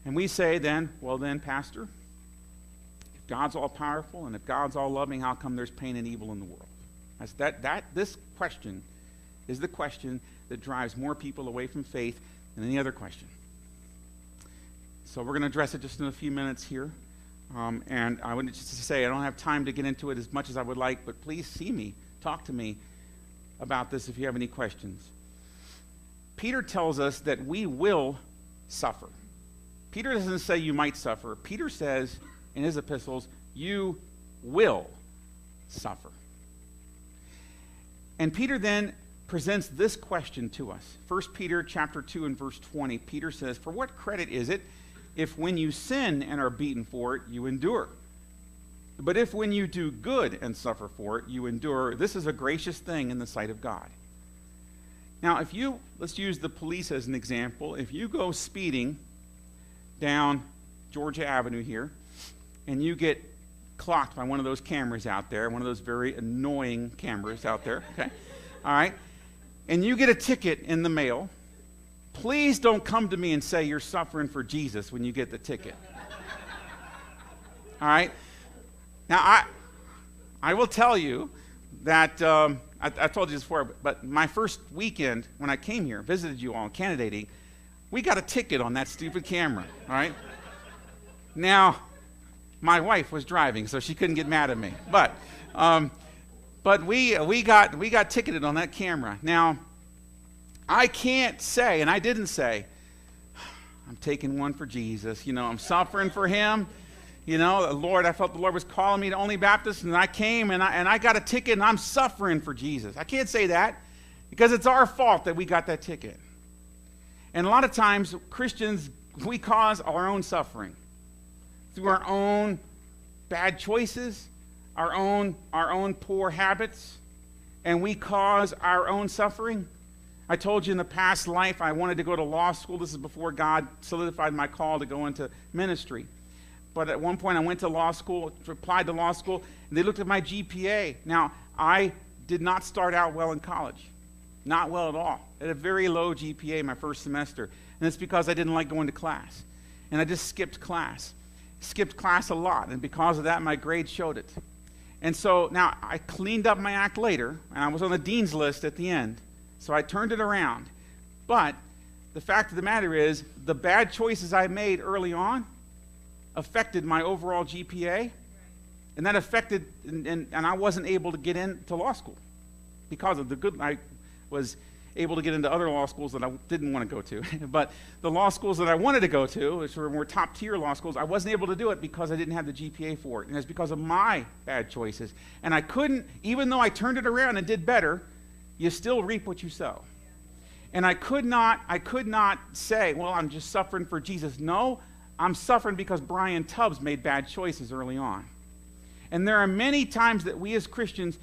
And we say then, well then, Pastor, if God's all powerful and if God's all loving, how come there's pain and evil in the world? This question is the question that drives more people away from faith than any other question. So we're going to address it just in a few minutes here. And I would just say I don't have time to get into it as much as I would like, but please see me, talk to me about this if you have any questions. Peter tells us that we will suffer. Peter doesn't say you might suffer. Peter says in his epistles, you will suffer. And Peter then presents this question to us. 1 Peter chapter 2 and verse 20, Peter says, for what credit is it if when you sin and are beaten for it, you endure? But if when you do good and suffer for it, you endure, this is a gracious thing in the sight of God. Now, let's use the police as an example. If you go speeding down Georgia Avenue here, and you get clocked by one of those cameras out there, one of those very annoying cameras out there, okay? All right? And you get a ticket in the mail, please don't come to me and say you're suffering for Jesus when you get the ticket. All right? Now, I will tell you that, I told you this before, but my first weekend when I came here, visited you all candidating, we got a ticket on that stupid camera, all right? Now, my wife was driving, so she couldn't get mad at me. But we got ticketed on that camera. Now, I can't say, and I didn't say, I'm taking one for Jesus. You know, I'm suffering for him. You know, Lord, I felt the Lord was calling me to Olney Baptist, and I came, and I got a ticket, and I'm suffering for Jesus. I can't say that because it's our fault that we got that ticket. And a lot of times, Christians, we cause our own suffering through our own bad choices, our own poor habits, and we cause our own suffering. I told you in the past life I wanted to go to law school. This is before God solidified my call to go into ministry. But at one point I went to law school, applied to law school, and they looked at my GPA. Now, I did not start out well in college. Not well at all. I had a very low GPA my first semester. And it's because I didn't like going to class. And I just skipped class. Skipped class a lot. And because of that, my grades showed it. And so now I cleaned up my act later, and I was on the dean's list at the end. So I turned it around. But the fact of the matter is, the bad choices I made early on affected my overall GPA. And that affected, and I wasn't able to get into law school because of the good. I was able to get into other law schools that I didn't want to go to. But the law schools that I wanted to go to, which were more top-tier law schools, I wasn't able to do it because I didn't have the GPA for it. And it's because of my bad choices. And I couldn't, even though I turned it around and did better, you still reap what you sow. And I could not say, well, I'm just suffering for Jesus. No, I'm suffering because Brian Tubbs made bad choices early on. And there are many times that we as Christians,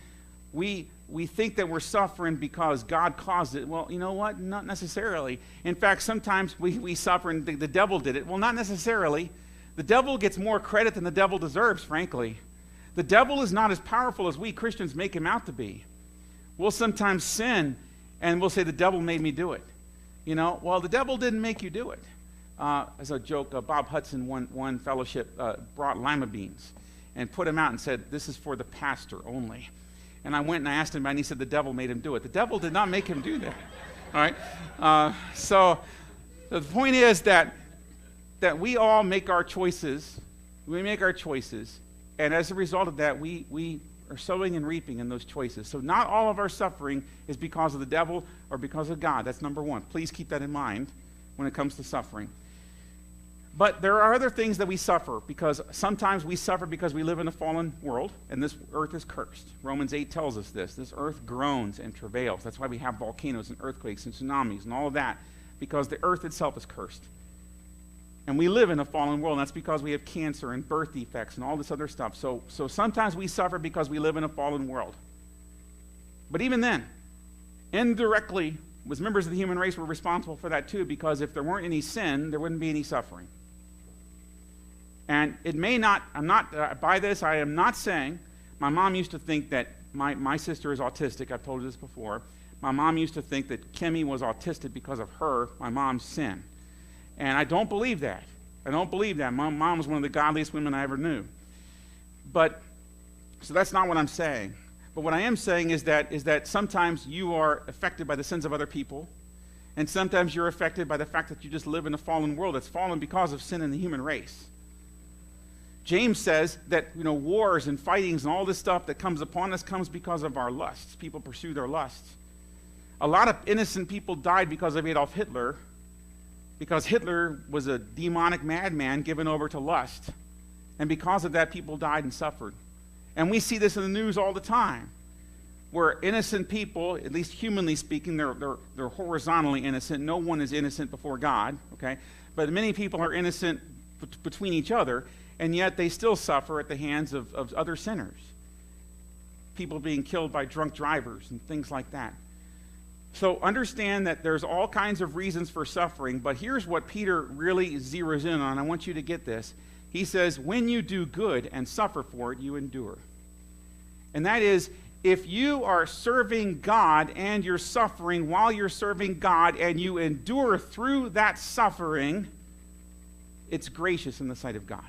we think that we're suffering because God caused it. Well, you know what? Not necessarily. In fact, sometimes we suffer and the devil did it. Well, not necessarily. The devil gets more credit than the devil deserves, frankly. The devil is not as powerful as we Christians make him out to be. We'll sometimes sin and we'll say the devil made me do it. You know, well, the devil didn't make you do it. As a joke, Bob Hudson, one fellowship, brought lima beans and put them out and said, this is for the pastor only. And I went and I asked him about it, and he said the devil made him do it. The devil did not make him do that. All right? So the point is that we all make our choices. We make our choices. And as a result of that, we are sowing and reaping in those choices. So not all of our suffering is because of the devil or because of God. That's number one. Please keep that in mind when it comes to suffering. But there are other things that we suffer because sometimes we suffer because we live in a fallen world and this earth is cursed. Romans 8 tells us this. This earth groans and travails. That's why we have volcanoes and earthquakes and tsunamis and all of that, because the earth itself is cursed. And we live in a fallen world, and that's because we have cancer and birth defects and all this other stuff. So sometimes we suffer because we live in a fallen world. But even then, indirectly, as members of the human race, we're responsible for that too, because if there weren't any sin, there wouldn't be any suffering. And it may not, by this, I am not saying, my mom used to think that my sister is autistic. I've told you this before. My mom used to think that Kimmy was autistic because of her, my mom's sin. And I don't believe that. I don't believe that. My mom was one of the godliest women I ever knew. But, so that's not what I'm saying. But what I am saying is that sometimes you are affected by the sins of other people, and sometimes you're affected by the fact that you just live in a fallen world that's fallen because of sin in the human race. James says that wars and fightings and all this stuff that comes upon us comes because of our lusts. People pursue their lusts. A lot of innocent people died because of Adolf Hitler, because Hitler was a demonic madman given over to lust. And because of that, people died and suffered. And we see this in the news all the time, where innocent people, at least humanly speaking, they're horizontally innocent. No one is innocent before God, okay? But many people are innocent between each other, and yet they still suffer at the hands of other sinners. People being killed by drunk drivers and things like that. So understand that there's all kinds of reasons for suffering, but here's what Peter really zeroes in on. I want you to get this. He says, when you do good and suffer for it, you endure. And that is, if you are serving God and you're suffering while you're serving God and you endure through that suffering, it's gracious in the sight of God.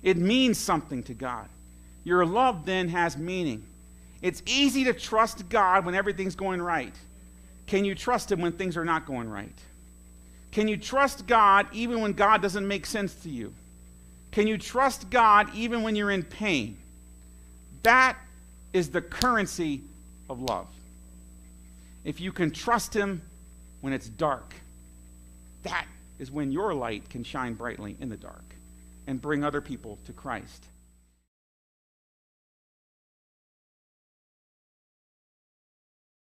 It means something to God. Your love then has meaning. It's easy to trust God when everything's going right. Can you trust Him when things are not going right? Can you trust God even when God doesn't make sense to you? Can you trust God even when you're in pain? That is the currency of love. If you can trust Him when it's dark, that is when your light can shine brightly in the dark and bring other people to Christ.